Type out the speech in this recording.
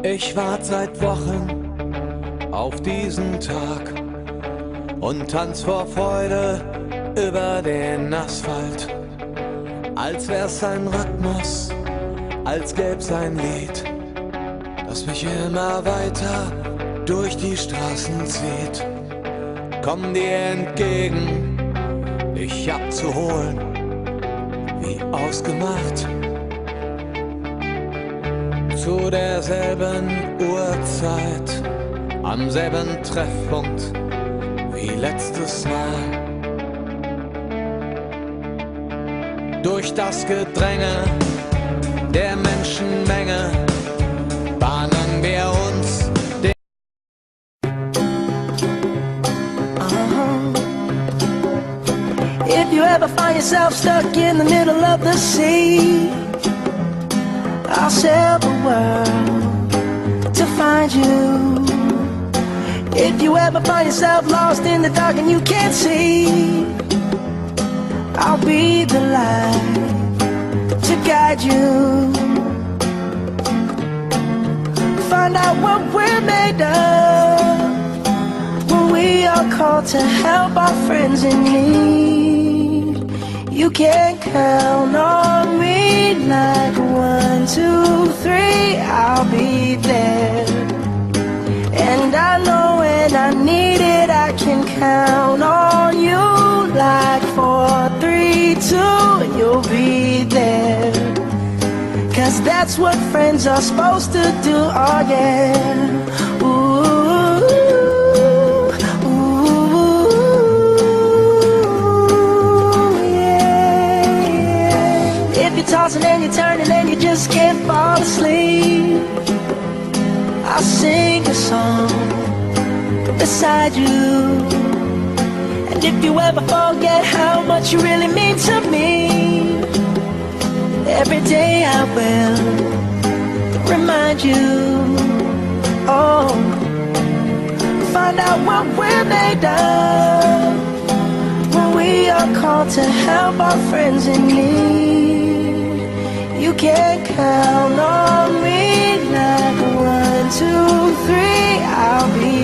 Ich wart seit Wochen auf diesen Tag und tanz vor Freude über den Asphalt. Als wär's ein Rhythmus, als gäb's ein Lied, das mich immer weiter durch die Straßen zieht. Komm dir entgegen, dich abzuholen, wie ausgemacht. Zu derselben Uhrzeit, am selben Treffpunkt wie letztes Mal. Durch das Gedränge der Menschenmenge bahnen wir uns den If you ever find yourself stuck in the middle of the sea, I'll sail the world to find you. If you ever find yourself lost in the dark and you can't see, I'll be the light to guide you. Find out what we're made of when we are called to help our friends in need. You can count on me like 1, 2, 3, I'll be there. And I know when I need it, I can count on you like 4, 3, 2, and you'll be there. 'Cause that's what friends are supposed to do, oh yeah. Ooh, ooh, yeah. If you're tossing and you're turning and you just can't fall asleep, I'll sing a song beside you. And if you ever forget how much you really mean to me, every day I will remind you. Oh, find out what we're made of when we are called to help our friends in need. You can count on me like 1, 2, 3, I'll be